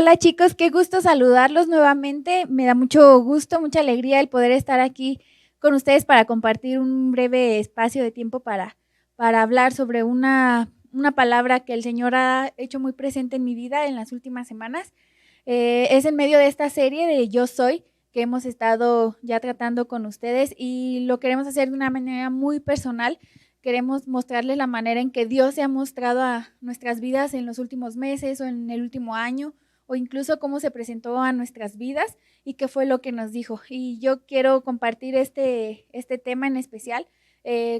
Hola chicos, qué gusto saludarlos nuevamente. Me da mucho gusto, mucha alegría el poder estar aquí con ustedes para compartir un breve espacio de tiempo para hablar sobre una palabra que el Señor ha hecho muy presente en mi vida en las últimas semanas. Es en medio de esta serie de Yo Soy que hemos estado ya tratando con ustedes y lo queremos hacer de una manera muy personal. Queremos mostrarles la manera en que Dios se ha mostrado a nuestras vidas en los últimos meses o en el último año, o incluso cómo se presentó a nuestras vidas y qué fue lo que nos dijo. Y yo quiero compartir este tema en especial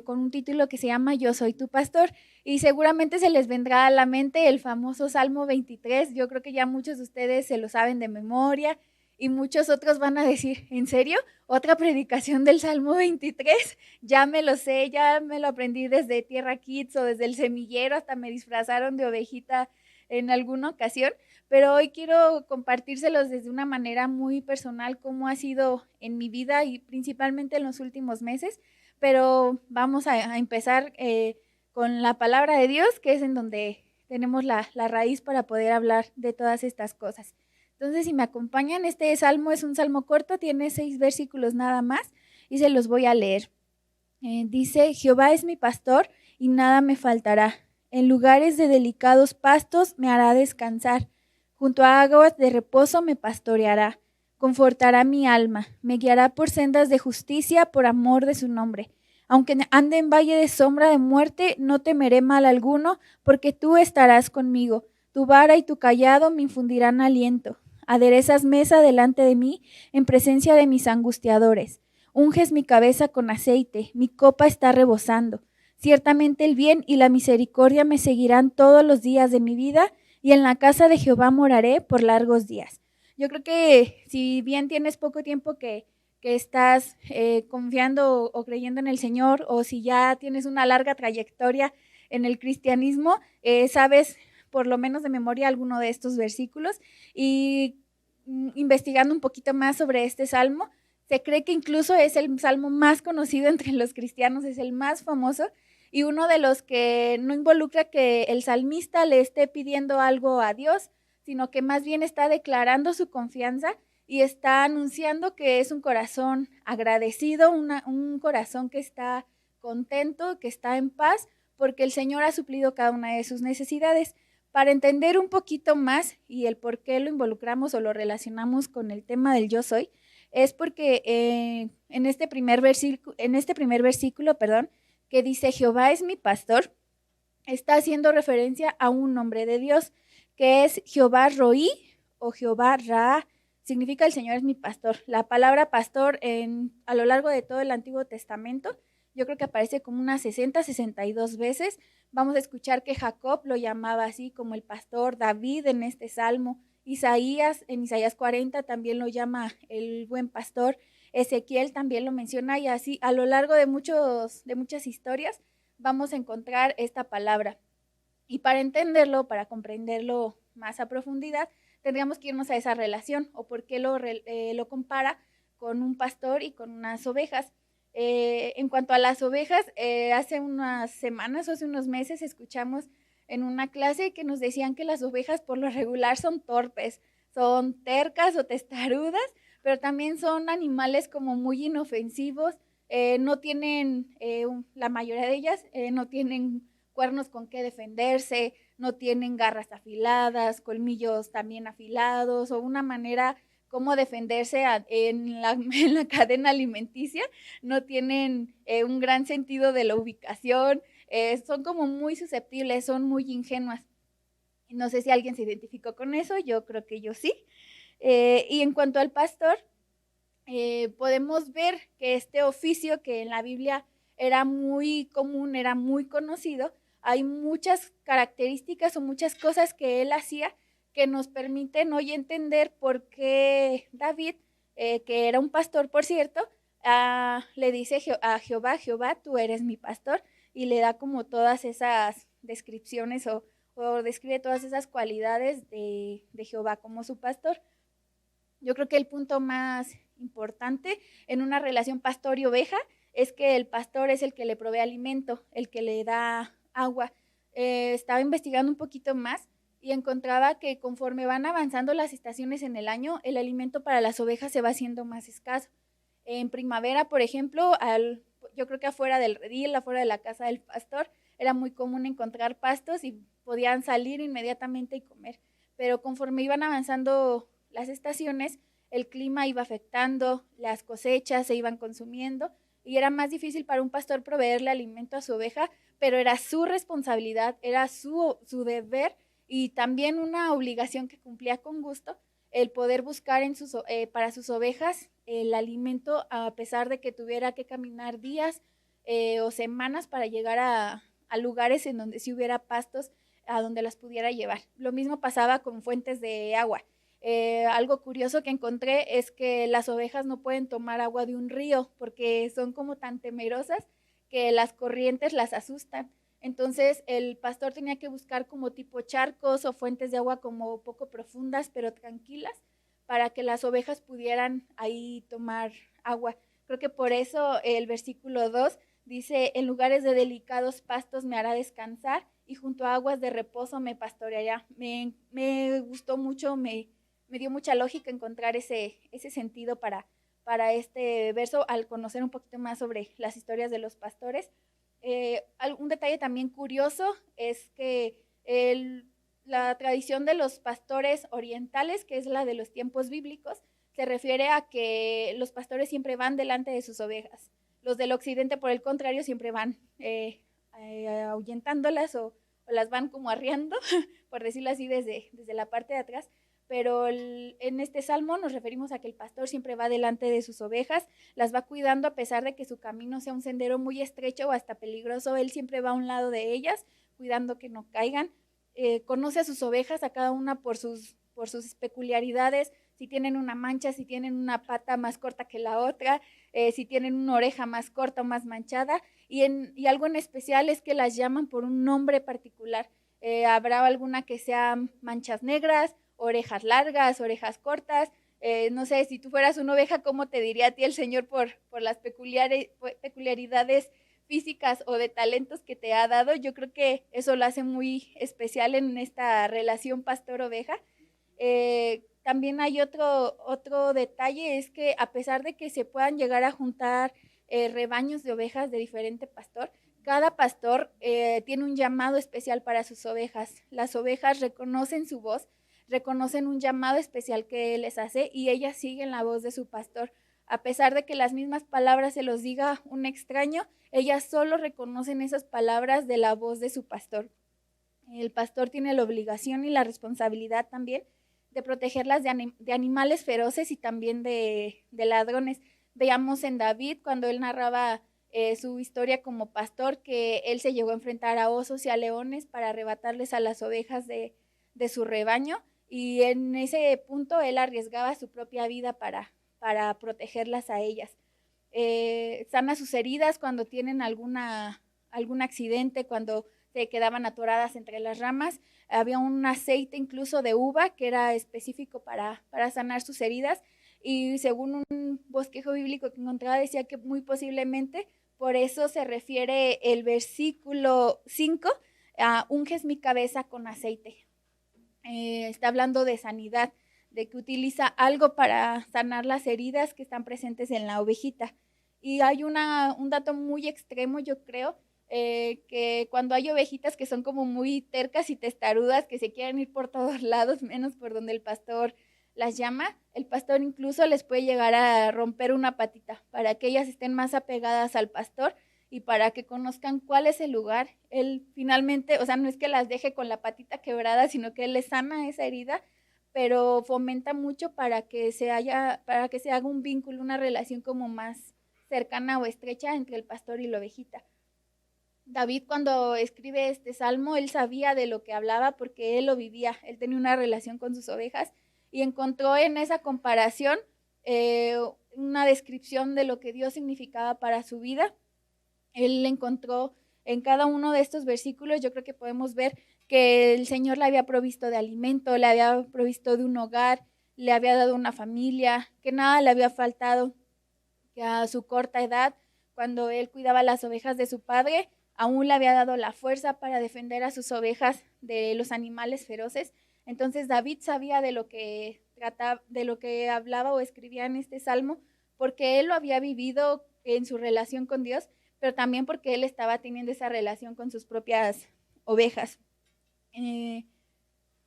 con un título que se llama Yo soy tu pastor. Y seguramente se les vendrá a la mente el famoso Salmo 23. Yo creo que ya muchos de ustedes se lo saben de memoria y muchos otros van a decir, ¿en serio? ¿Otra predicación del Salmo 23? Ya me lo sé, ya me lo aprendí desde Tierra Kids o desde el semillero, hasta me disfrazaron de ovejita en alguna ocasión, pero hoy quiero compartírselos desde una manera muy personal cómo ha sido en mi vida y principalmente en los últimos meses, pero vamos a empezar con la palabra de Dios, que es en donde tenemos la raíz para poder hablar de todas estas cosas. Entonces, si me acompañan, este salmo es un salmo corto, tiene 6 versículos nada más y se los voy a leer. Dice, Jehová es mi pastor y nada me faltará. En lugares de delicados pastos me hará descansar. Junto a aguas de reposo me pastoreará. Confortará mi alma. Me guiará por sendas de justicia por amor de su nombre. Aunque ande en valle de sombra de muerte, no temeré mal alguno, porque tú estarás conmigo. Tu vara y tu cayado me infundirán aliento. Aderezas mesa delante de mí en presencia de mis angustiadores. Unges mi cabeza con aceite, mi copa está rebosando. Ciertamente el bien y la misericordia me seguirán todos los días de mi vida, y en la casa de Jehová moraré por largos días. Yo creo que si bien tienes poco tiempo que estás confiando o creyendo en el Señor, o si ya tienes una larga trayectoria en el cristianismo, sabes por lo menos de memoria alguno de estos versículos, y investigando un poquito más sobre este salmo, se cree que incluso es el salmo más conocido entre los cristianos, es el más famoso y uno de los que no involucra que el salmista le esté pidiendo algo a Dios, sino que más bien está declarando su confianza y está anunciando que es un corazón agradecido, un corazón que está contento, que está en paz, porque el Señor ha suplido cada una de sus necesidades. Para entender un poquito más y el por qué lo involucramos o lo relacionamos con el tema del yo soy, es porque en este primer versículo, que dice Jehová es mi pastor, está haciendo referencia a un nombre de Dios, que es Jehová Roí o Jehová Ra, significa el Señor es mi pastor. La palabra pastor a lo largo de todo el Antiguo Testamento, yo creo que aparece como unas 62 veces. Vamos a escuchar que Jacob lo llamaba así como el pastor, David en este salmo, Isaías, en Isaías 40 también lo llama el buen pastor, Ezequiel también lo menciona, y así a lo largo de muchas historias vamos a encontrar esta palabra. Y para entenderlo, para comprenderlo más a profundidad, tendríamos que irnos a esa relación o por qué lo compara con un pastor y con unas ovejas. En cuanto a las ovejas, hace unas semanas o hace unos meses escuchamos en una clase que nos decían que las ovejas por lo regular son torpes, son tercas o testarudas, pero también son animales como muy inofensivos, no tienen, la mayoría de ellas no tienen cuernos con que defenderse, no tienen garras afiladas, colmillos también afilados o una manera como defenderse en la cadena alimenticia, no tienen un gran sentido de la ubicación, son como muy susceptibles, son muy ingenuas. No sé si alguien se identificó con eso, yo creo que yo sí. Y en cuanto al pastor, podemos ver que este oficio que en la Biblia era muy común, era muy conocido, hay muchas características o muchas cosas que él hacía que nos permiten hoy entender por qué David, que era un pastor, por cierto, le dice a Jehová, Jehová, tú eres mi pastor, y le da como todas esas descripciones o describe todas esas cualidades de Jehová como su pastor. Yo creo que el punto más importante en una relación pastor y oveja es que el pastor es el que le provee alimento, el que le da agua. Estaba investigando un poquito más y encontraba que conforme van avanzando las estaciones en el año, el alimento para las ovejas se va haciendo más escaso. En primavera, por ejemplo, yo creo que afuera del redil, afuera de la casa del pastor, era muy común encontrar pastos y podían salir inmediatamente y comer. Pero conforme iban avanzando las estaciones, el clima iba afectando, las cosechas se iban consumiendo y era más difícil para un pastor proveerle alimento a su oveja, pero era su responsabilidad, era su deber y también una obligación que cumplía con gusto el poder buscar para sus ovejas el alimento a pesar de que tuviera que caminar días o semanas para llegar a lugares en donde sí hubiera pastos a donde las pudiera llevar. Lo mismo pasaba con fuentes de agua. Algo curioso que encontré es que las ovejas no pueden tomar agua de un río porque son como tan temerosas que las corrientes las asustan. Entonces el pastor tenía que buscar como tipo charcos o fuentes de agua como poco profundas pero tranquilas para que las ovejas pudieran ahí tomar agua. Creo que por eso el versículo 2 dice, en lugares de delicados pastos me hará descansar y junto a aguas de reposo me pastoreará. Me gustó mucho, me dio mucha lógica encontrar ese sentido para este verso al conocer un poquito más sobre las historias de los pastores. Un detalle también curioso es que la tradición de los pastores orientales, que es la de los tiempos bíblicos, se refiere a que los pastores siempre van delante de sus ovejas. Los del occidente, por el contrario, siempre van ahuyentándolas o las van como arriando, por decirlo así, desde la parte de atrás. Pero en este salmo nos referimos a que el pastor siempre va delante de sus ovejas, las va cuidando a pesar de que su camino sea un sendero muy estrecho o hasta peligroso, él siempre va a un lado de ellas, cuidando que no caigan. Conoce a sus ovejas, a cada una por sus peculiaridades, si tienen una mancha, si tienen una pata más corta que la otra, si tienen una oreja más corta o más manchada, y algo en especial es que las llaman por un nombre particular. Habrá alguna que sea manchas negras, orejas largas, orejas cortas. No sé, si tú fueras una oveja, ¿cómo te diría a ti el Señor por las peculiaridades físicas o de talentos que te ha dado? Yo creo que eso lo hace muy especial en esta relación pastor-oveja. También hay otro detalle, es que a pesar de que se puedan llegar a juntar rebaños de ovejas de diferente pastor, cada pastor tiene un llamado especial para sus ovejas. Las ovejas reconocen su voz, reconocen un llamado especial que él les hace y ellas siguen la voz de su pastor. A pesar de que las mismas palabras se los diga un extraño, ellas solo reconocen esas palabras de la voz de su pastor. El pastor tiene la obligación y la responsabilidad también de protegerlas de animales feroces y también de ladrones. Veamos en David cuando él narraba su historia como pastor, que él se llegó a enfrentar a osos y a leones para arrebatarles a las ovejas de su rebaño, y en ese punto él arriesgaba su propia vida para protegerlas a ellas. Sana sus heridas cuando tienen algún accidente, cuando se quedaban atoradas entre las ramas. Había un aceite incluso de uva que era específico para sanar sus heridas, y según un bosquejo bíblico que encontraba decía que muy posiblemente por eso se refiere el versículo 5 a unges mi cabeza con aceite. Está hablando de sanidad, de que utiliza algo para sanar las heridas que están presentes en la ovejita. Y hay un dato muy extremo, yo creo, que cuando hay ovejitas que son como muy tercas y testarudas, que se quieren ir por todos lados, menos por donde el pastor las llama, el pastor incluso les puede llegar a romper una patita para que ellas estén más apegadas al pastor y para que conozcan cuál es el lugar. Él finalmente, o sea, no es que las deje con la patita quebrada, sino que él les sana esa herida, pero fomenta mucho para que se haga un vínculo, una relación como más cercana o estrecha entre el pastor y la ovejita. David, cuando escribe este salmo, él sabía de lo que hablaba porque él lo vivía, él tenía una relación con sus ovejas y encontró en esa comparación una descripción de lo que Dios significaba para su vida. Él encontró en cada uno de estos versículos, yo creo que podemos ver que el Señor le había provisto de alimento, le había provisto de un hogar, le había dado una familia, que nada le había faltado, que a su corta edad, cuando él cuidaba las ovejas de su padre, aún le había dado la fuerza para defender a sus ovejas de los animales feroces. Entonces David sabía de lo que trataba, de lo que hablaba o escribía en este salmo, porque él lo había vivido en su relación con Dios, pero también porque él estaba teniendo esa relación con sus propias ovejas. Eh,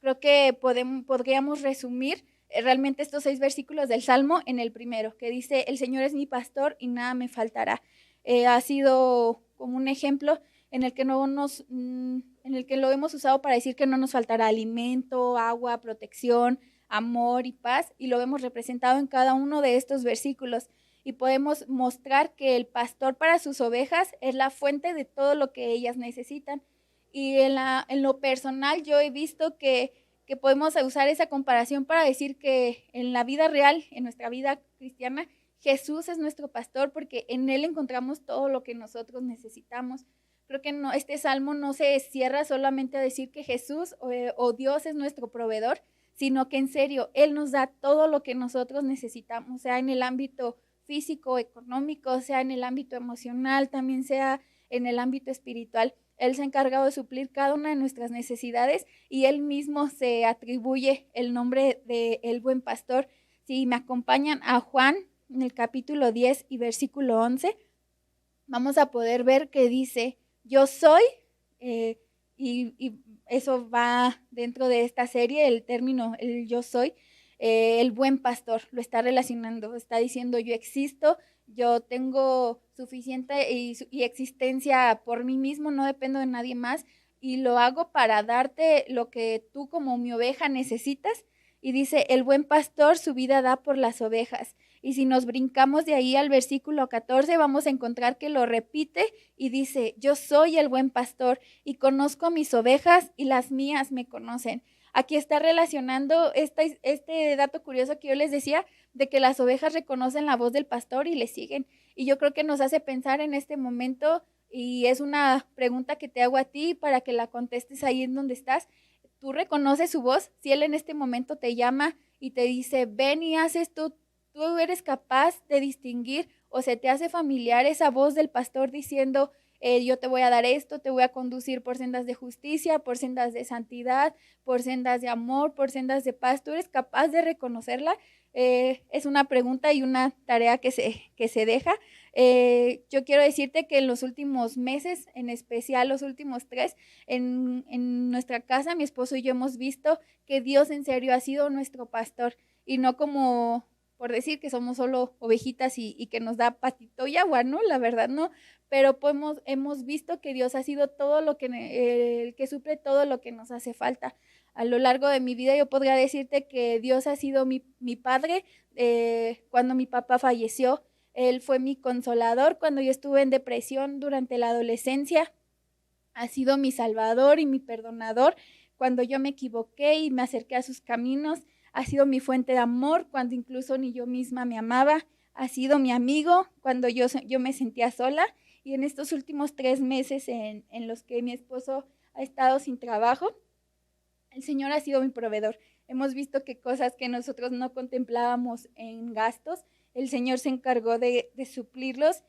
Creo que podríamos resumir realmente estos 6 versículos del Salmo en el primero, que dice, el Señor es mi pastor y nada me faltará. Ha sido como un ejemplo en el que en el que lo hemos usado para decir que no nos faltará alimento, agua, protección, amor y paz, y lo vemos representado en cada uno de estos versículos. Y podemos mostrar que el pastor para sus ovejas es la fuente de todo lo que ellas necesitan. Y en lo personal yo he visto que podemos usar esa comparación para decir que en la vida real, en nuestra vida cristiana, Jesús es nuestro pastor porque en Él encontramos todo lo que nosotros necesitamos. Creo que no, este salmo no se cierra solamente a decir que Jesús o Dios es nuestro proveedor, sino que en serio, Él nos da todo lo que nosotros necesitamos, sea en el ámbito físico, económico, sea en el ámbito emocional, también sea en el ámbito espiritual. Él se ha encargado de suplir cada una de nuestras necesidades y Él mismo se atribuye el nombre de el buen pastor. Si me acompañan a Juan en el capítulo 10 y versículo 11, vamos a poder ver que dice, yo soy, y eso va dentro de esta serie, el término, el yo soy, el buen pastor, lo está relacionando, está diciendo yo existo, yo tengo suficiente y existencia por mí mismo, no dependo de nadie más y lo hago para darte lo que tú como mi oveja necesitas. Y dice, el buen pastor su vida da por las ovejas. Y si nos brincamos de ahí al versículo 14, vamos a encontrar que lo repite y dice, yo soy el buen pastor y conozco a mis ovejas y las mías me conocen. Aquí está relacionando este dato curioso que yo les decía, de que las ovejas reconocen la voz del pastor y le siguen. Y yo creo que nos hace pensar en este momento, y es una pregunta que te hago a ti para que la contestes ahí en donde estás. ¿Tú reconoces su voz? Si él en este momento te llama y te dice, ven y haz esto, ¿tú eres capaz de distinguir o se te hace familiar esa voz del pastor diciendo, yo te voy a dar esto, te voy a conducir por sendas de justicia, por sendas de santidad, por sendas de amor, por sendas de paz? ¿Tú eres capaz de reconocerla? Es una pregunta y una tarea que se deja. Yo quiero decirte que en los últimos meses, en especial los últimos 3, en nuestra casa, mi esposo y yo hemos visto que Dios en serio ha sido nuestro pastor y no como por decir que somos solo ovejitas y que nos da patito y agua, ¿no? La verdad no, pero hemos visto que Dios ha sido todo lo que, el que suple todo lo que nos hace falta. A lo largo de mi vida yo podría decirte que Dios ha sido mi padre cuando mi papá falleció. Él fue mi consolador cuando yo estuve en depresión durante la adolescencia. Ha sido mi salvador y mi perdonador cuando yo me equivoqué y me acerqué a sus caminos. Ha sido mi fuente de amor cuando incluso ni yo misma me amaba. Ha sido mi amigo cuando yo me sentía sola. Y en estos últimos 3 meses en los que mi esposo ha estado sin trabajo, el Señor ha sido mi proveedor. Hemos visto que cosas que nosotros no contemplábamos en gastos, el Señor se encargó de suplirlos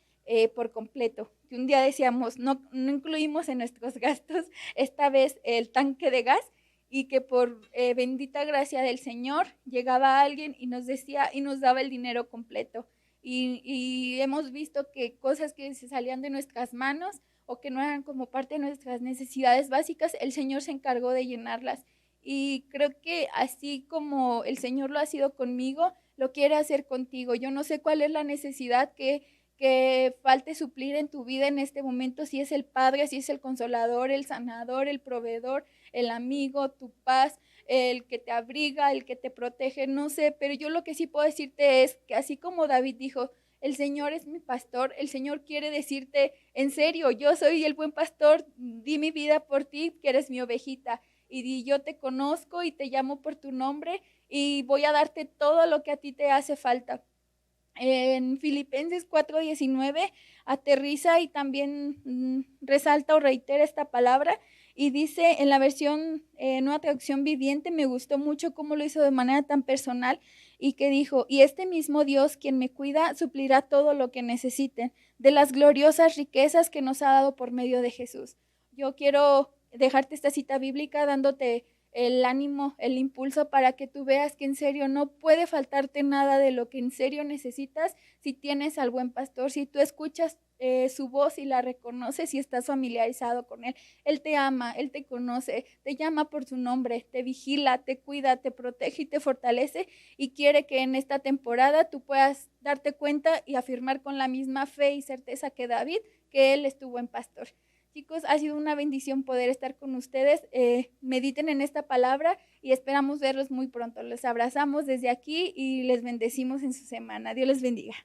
por completo. Que un día decíamos, no incluimos en nuestros gastos esta vez el tanque de gas, y que por bendita gracia del Señor llegaba alguien y nos decía y nos daba el dinero completo. Y hemos visto que cosas que se salían de nuestras manos o que no eran como parte de nuestras necesidades básicas, el Señor se encargó de llenarlas. Y creo que así como el Señor lo ha sido conmigo, lo quiere hacer contigo. Yo no sé cuál es la necesidad que falte suplir en tu vida en este momento, si es el Padre, si es el Consolador, el Sanador, el Proveedor, el amigo, tu paz, el que te abriga, el que te protege, no sé, pero yo lo que sí puedo decirte es que así como David dijo, el Señor es mi pastor, el Señor quiere decirte, en serio, yo soy el buen pastor, di mi vida por ti, que eres mi ovejita, y yo te conozco y te llamo por tu nombre y voy a darte todo lo que a ti te hace falta. En Filipenses 4:19 aterriza y también resalta o reitera esta palabra Y dice en la versión Nueva Traducción Viviente, me gustó mucho cómo lo hizo de manera tan personal y que dijo, y este mismo Dios quien me cuida suplirá todo lo que necesiten de las gloriosas riquezas que nos ha dado por medio de Jesús. Yo quiero dejarte esta cita bíblica dándote el ánimo, el impulso para que tú veas que en serio no puede faltarte nada de lo que en serio necesitas si tienes al buen pastor, si tú escuchas su voz y la reconoces y estás familiarizado con él. Él te ama, él te conoce, te llama por su nombre, te vigila, te cuida, te protege y te fortalece y quiere que en esta temporada tú puedas darte cuenta y afirmar con la misma fe y certeza que David, que él es tu buen pastor. Chicos, ha sido una bendición poder estar con ustedes. Mediten en esta palabra y esperamos verlos muy pronto. Les abrazamos desde aquí y les bendecimos en su semana. Dios les bendiga.